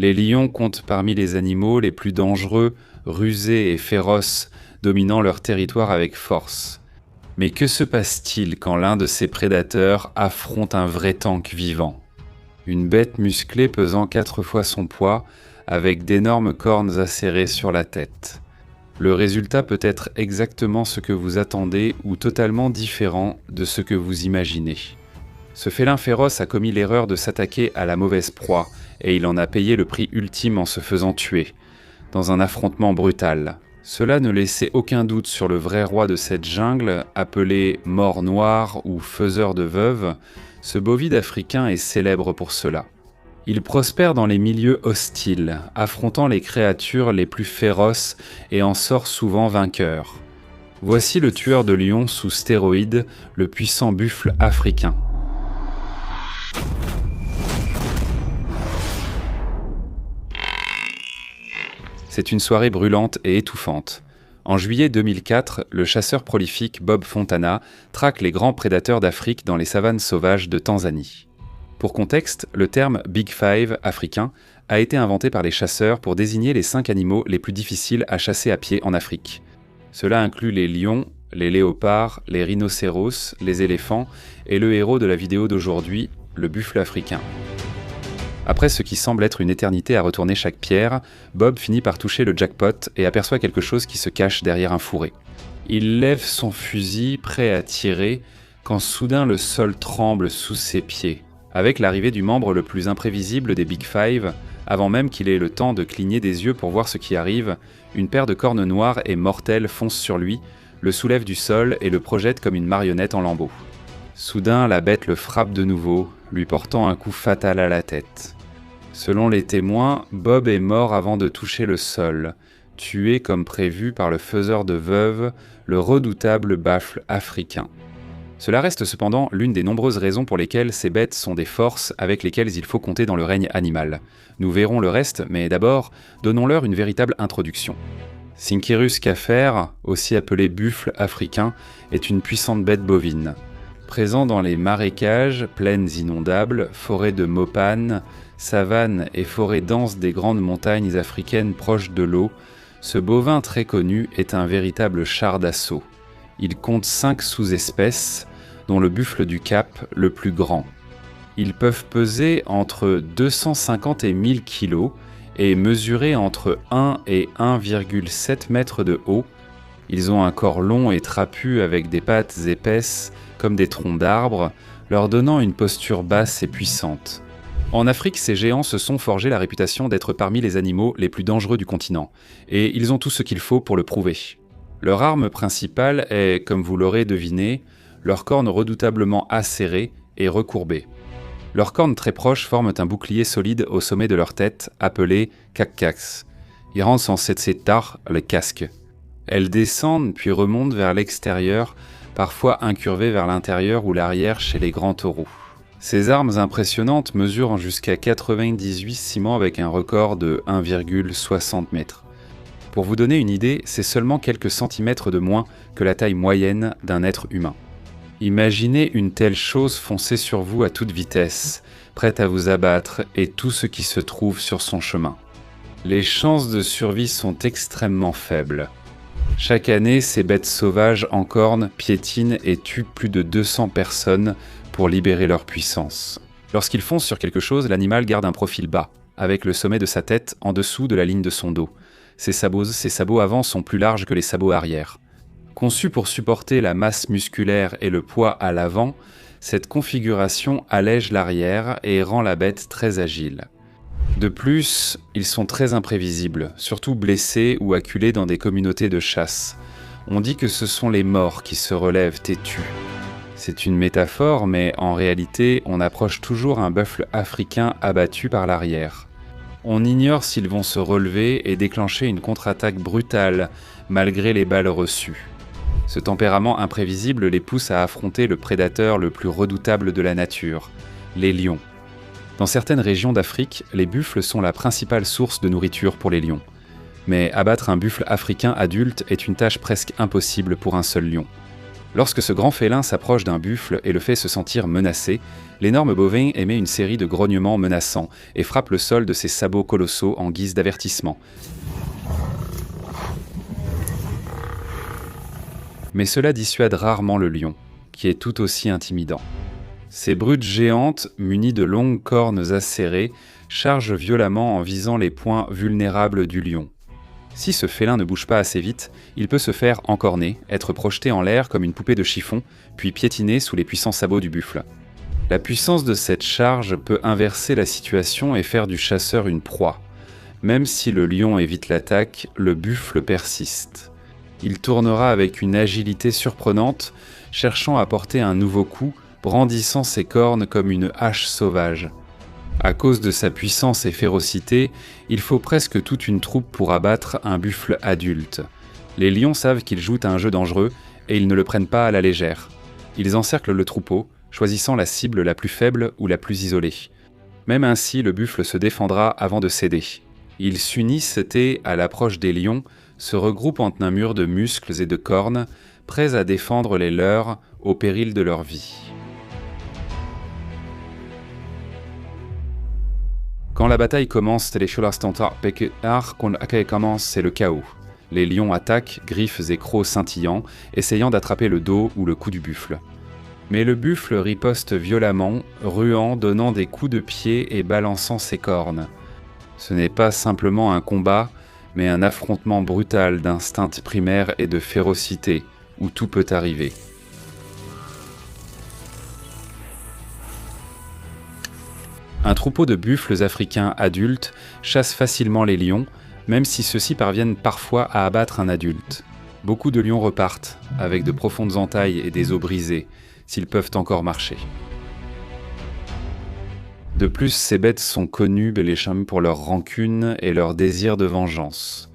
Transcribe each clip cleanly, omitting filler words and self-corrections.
Les lions comptent parmi les animaux les plus dangereux, rusés et féroces, dominant leur territoire avec force. Mais que se passe-t-il quand l'un de ces prédateurs affronte un vrai tank vivant ? Une bête musclée pesant 4 fois son poids, avec d'énormes cornes acérées sur la tête. Le résultat peut être exactement ce que vous attendez ou totalement différent de ce que vous imaginez. Ce félin féroce a commis l'erreur de s'attaquer à la mauvaise proie, et il en a payé le prix ultime en se faisant tuer, dans un affrontement brutal. Cela ne laissait aucun doute sur le vrai roi de cette jungle, appelé mort noir ou faiseur de veuves. Ce bovide africain est célèbre pour cela. Il prospère dans les milieux hostiles, affrontant les créatures les plus féroces et en sort souvent vainqueur. Voici le tueur de lions sous stéroïdes, le puissant buffle africain. C'est une soirée brûlante et étouffante. En juillet 2004, le chasseur prolifique Bob Fontana traque les grands prédateurs d'Afrique dans les savanes sauvages de Tanzanie. Pour contexte, le terme Big Five africain a été inventé par les chasseurs pour désigner les 5 animaux les plus difficiles à chasser à pied en Afrique. Cela inclut les lions, les léopards, les rhinocéros, les éléphants et le héros de la vidéo d'aujourd'hui, le buffle africain. Après ce qui semble être une éternité à retourner chaque pierre, Bob finit par toucher le jackpot et aperçoit quelque chose qui se cache derrière un fourré. Il lève son fusil, prêt à tirer, quand soudain le sol tremble sous ses pieds. Avec l'arrivée du membre le plus imprévisible des Big Five, avant même qu'il ait le temps de cligner des yeux pour voir ce qui arrive, une paire de cornes noires et mortelles fonce sur lui, le soulève du sol et le projette comme une marionnette en lambeaux. Soudain, la bête le frappe de nouveau, lui portant un coup fatal à la tête. Selon les témoins, Bob est mort avant de toucher le sol, tué comme prévu par le faiseur de veuves, le redoutable buffle africain. Cela reste cependant l'une des nombreuses raisons pour lesquelles ces bêtes sont des forces avec lesquelles il faut compter dans le règne animal. Nous verrons le reste, mais d'abord, donnons-leur une véritable introduction. Sinchyrus cafer, aussi appelé buffle africain, est une puissante bête bovine. Présent dans les marécages, plaines inondables, forêts de mopanes, savanes et forêts denses des grandes montagnes africaines proches de l'eau, ce bovin très connu est un véritable char d'assaut. Il compte 5 sous-espèces, dont le buffle du Cap, le plus grand. Ils peuvent peser entre 250 et 1000 kg et mesurer entre 1 et 1,7 mètres de haut. Ils ont un corps long et trapu avec des pattes épaisses comme des troncs d'arbres, leur donnant une posture basse et puissante. En Afrique, ces géants se sont forgés la réputation d'être parmi les animaux les plus dangereux du continent, et ils ont tout ce qu'il faut pour le prouver. Leur arme principale est, comme vous l'aurez deviné, leurs cornes redoutablement acérées et recourbées. Leurs cornes très proches forment un bouclier solide au sommet de leur tête, appelé kakkax. Iran sans setsetar, le casque. Elles descendent puis remontent vers l'extérieur, parfois incurvées vers l'intérieur ou l'arrière chez les grands taureaux. Ces armes impressionnantes mesurent jusqu'à 98 ciments avec un record de 1,60 m. Pour vous donner une idée, c'est seulement quelques centimètres de moins que la taille moyenne d'un être humain. Imaginez une telle chose foncer sur vous à toute vitesse, prête à vous abattre et tout ce qui se trouve sur son chemin. Les chances de survie sont extrêmement faibles. Chaque année, ces bêtes sauvages en cornes piétinent et tuent plus de 200 personnes pour libérer leur puissance. Lorsqu'ils foncent sur quelque chose, l'animal garde un profil bas, avec le sommet de sa tête en dessous de la ligne de son dos. Ses sabots avant sont plus larges que les sabots arrière. Conçus pour supporter la masse musculaire et le poids à l'avant, cette configuration allège l'arrière et rend la bête très agile. De plus, ils sont très imprévisibles, surtout blessés ou acculés dans des communautés de chasse. On dit que ce sont les morts qui se relèvent et tuent. C'est une métaphore, mais en réalité, on approche toujours un buffle africain abattu par l'arrière. On ignore s'ils vont se relever et déclencher une contre-attaque brutale, malgré les balles reçues. Ce tempérament imprévisible les pousse à affronter le prédateur le plus redoutable de la nature, les lions. Dans certaines régions d'Afrique, les buffles sont la principale source de nourriture pour les lions. Mais abattre un buffle africain adulte est une tâche presque impossible pour un seul lion. Lorsque ce grand félin s'approche d'un buffle et le fait se sentir menacé, l'énorme bovin émet une série de grognements menaçants et frappe le sol de ses sabots colossaux en guise d'avertissement. Mais cela dissuade rarement le lion, qui est tout aussi intimidant. Ces brutes géantes, munies de longues cornes acérées, chargent violemment en visant les points vulnérables du lion. Si ce félin ne bouge pas assez vite, il peut se faire encorner, être projeté en l'air comme une poupée de chiffon, puis piétiner sous les puissants sabots du buffle. La puissance de cette charge peut inverser la situation et faire du chasseur une proie. Même si le lion évite l'attaque, le buffle persiste. Il tournera avec une agilité surprenante, cherchant à porter un nouveau coup, brandissant ses cornes comme une hache sauvage. À cause de sa puissance et férocité, il faut presque toute une troupe pour abattre un buffle adulte. Les lions savent qu'ils jouent à un jeu dangereux et ils ne le prennent pas à la légère. Ils encerclent le troupeau, choisissant la cible la plus faible ou la plus isolée. Même ainsi, le buffle se défendra avant de céder. Ils s'unissent et, à l'approche des lions, se regroupent en un mur de muscles et de cornes, prêts à défendre les leurs au péril de leur vie. Quand la bataille commence, c'est le chaos. Les lions attaquent, griffes et crocs scintillants, essayant d'attraper le dos ou le cou du buffle. Mais le buffle riposte violemment, ruant, donnant des coups de pied et balançant ses cornes. Ce n'est pas simplement un combat, mais un affrontement brutal d'instinct primaire et de férocité, où tout peut arriver. Un troupeau de buffles africains adultes chasse facilement les lions, même si ceux-ci parviennent parfois à abattre un adulte. Beaucoup de lions repartent, avec de profondes entailles et des os brisés, s'ils peuvent encore marcher. De plus, ces bêtes sont connues pour leur rancune et leur désir de vengeance.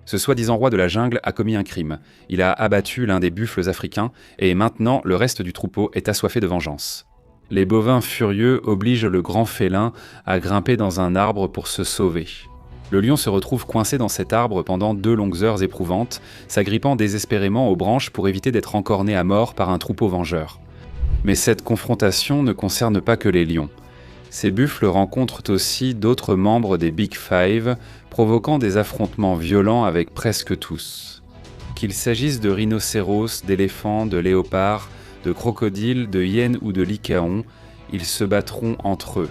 Ce soi-disant roi de la jungle a commis un crime. Il a abattu l'un des buffles africains et maintenant le reste du troupeau est assoiffé de vengeance. Les bovins furieux obligent le grand félin à grimper dans un arbre pour se sauver. Le lion se retrouve coincé dans cet arbre pendant 2 longues heures éprouvantes, s'agrippant désespérément aux branches pour éviter d'être encorné à mort par un troupeau vengeur. Mais cette confrontation ne concerne pas que les lions. Ces buffles rencontrent aussi d'autres membres des Big Five, provoquant des affrontements violents avec presque tous. Qu'il s'agisse de rhinocéros, d'éléphants, de léopards, de crocodiles, de hyènes ou de lycaons, ils se battront entre eux.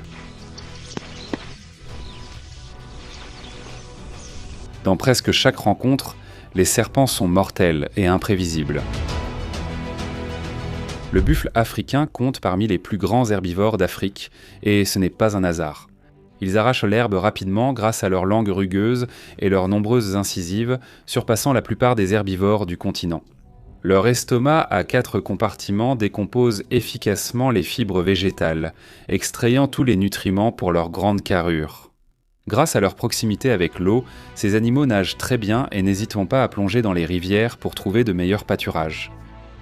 Dans presque chaque rencontre, les serpents sont mortels et imprévisibles. Le buffle africain compte parmi les plus grands herbivores d'Afrique, et ce n'est pas un hasard. Ils arrachent l'herbe rapidement grâce à leur langue rugueuse et leurs nombreuses incisives, surpassant la plupart des herbivores du continent. Leur estomac à 4 compartiments décompose efficacement les fibres végétales, extrayant tous les nutriments pour leur grande carrure. Grâce à leur proximité avec l'eau, ces animaux nagent très bien et n'hésitent pas à plonger dans les rivières pour trouver de meilleurs pâturages.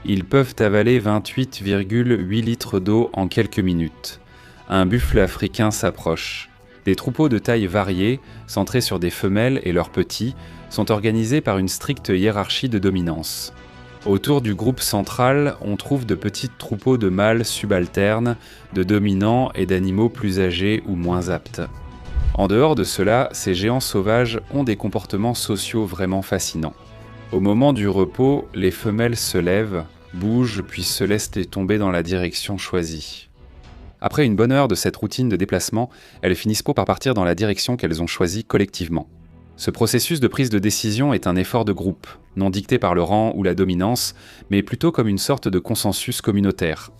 Ils peuvent avaler 28,8 litres d'eau en quelques minutes. Un buffle africain s'approche. Des troupeaux de tailles variées, centrés sur des femelles et leurs petits, sont organisés par une stricte hiérarchie de dominance. Autour du groupe central, on trouve de petits troupeaux de mâles subalternes, de dominants et d'animaux plus âgés ou moins aptes. En dehors de cela, ces géants sauvages ont des comportements sociaux vraiment fascinants. Au moment du repos, les femelles se lèvent, bougent puis se laissent tomber dans la direction choisie. Après une bonne heure de cette routine de déplacement, elles finissent par partir dans la direction qu'elles ont choisie collectivement. Ce processus de prise de décision est un effort de groupe, non dicté par le rang ou la dominance, mais plutôt comme une sorte de consensus communautaire.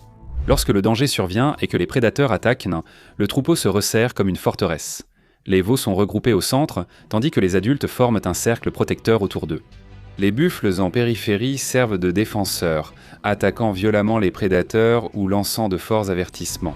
Lorsque le danger survient et que les prédateurs attaquent, le troupeau se resserre comme une forteresse. Les veaux sont regroupés au centre, tandis que les adultes forment un cercle protecteur autour d'eux. Les buffles en périphérie servent de défenseurs, attaquant violemment les prédateurs ou lançant de forts avertissements.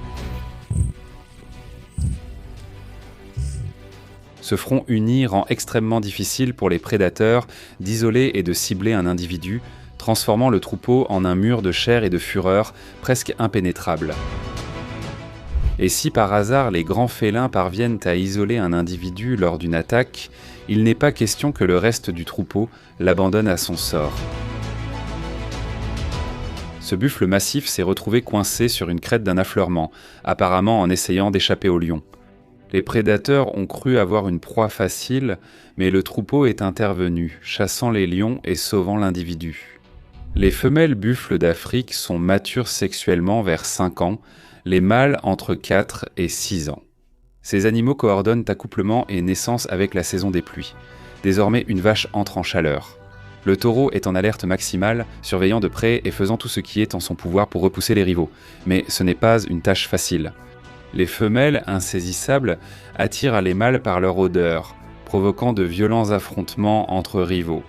Ce front uni rend extrêmement difficile pour les prédateurs d'isoler et de cibler un individu, transformant le troupeau en un mur de chair et de fureur presque impénétrable. Et si par hasard les grands félins parviennent à isoler un individu lors d'une attaque, il n'est pas question que le reste du troupeau l'abandonne à son sort. Ce buffle massif s'est retrouvé coincé sur une crête d'un affleurement, apparemment en essayant d'échapper aux lions. Les prédateurs ont cru avoir une proie facile, mais le troupeau est intervenu, chassant les lions et sauvant l'individu. Les femelles buffles d'Afrique sont matures sexuellement vers 5 ans, les mâles entre 4 et 6 ans. Ces animaux coordonnent accouplement et naissance avec la saison des pluies. Désormais, une vache entre en chaleur. Le taureau est en alerte maximale, surveillant de près et faisant tout ce qui est en son pouvoir pour repousser les rivaux. Mais ce n'est pas une tâche facile. Les femelles, insaisissables, attirent les mâles par leur odeur, provoquant de violents affrontements entre rivaux.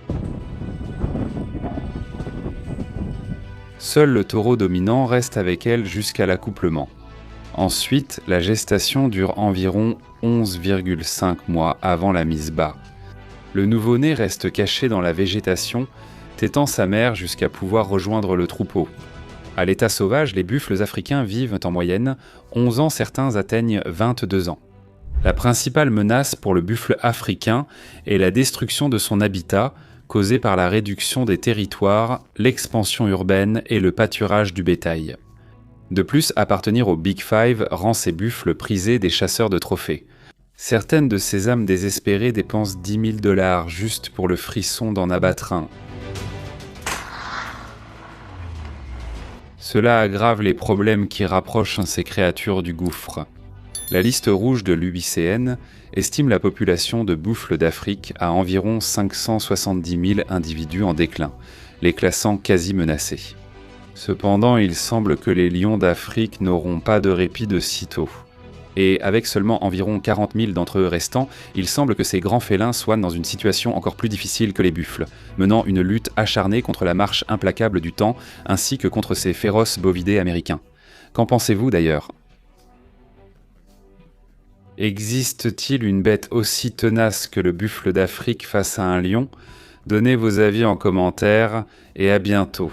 Seul le taureau dominant reste avec elle jusqu'à l'accouplement. Ensuite, la gestation dure environ 11,5 mois avant la mise bas. Le nouveau-né reste caché dans la végétation, tétant sa mère jusqu'à pouvoir rejoindre le troupeau. À l'état sauvage, les buffles africains vivent en moyenne 11 ans, certains atteignent 22 ans. La principale menace pour le buffle africain est la destruction de son habitat, causée par la réduction des territoires, l'expansion urbaine et le pâturage du bétail. De plus, appartenir au Big Five rend ces buffles prisés des chasseurs de trophées. Certaines de ces âmes désespérées dépensent 10 000 $ juste pour le frisson d'en abattre un. Cela aggrave les problèmes qui rapprochent ces créatures du gouffre. La liste rouge de l'UICN estime la population de buffles d'Afrique à environ 570 000 individus en déclin, les classant quasi menacés. Cependant, il semble que les lions d'Afrique n'auront pas de répit de sitôt. Et avec seulement environ 40 000 d'entre eux restants, il semble que ces grands félins soient dans une situation encore plus difficile que les buffles, menant une lutte acharnée contre la marche implacable du temps, ainsi que contre ces féroces bovidés américains. Qu'en pensez-vous d'ailleurs ? Existe-t-il une bête aussi tenace que le buffle d'Afrique face à un lion ? Donnez vos avis en commentaire et à bientôt.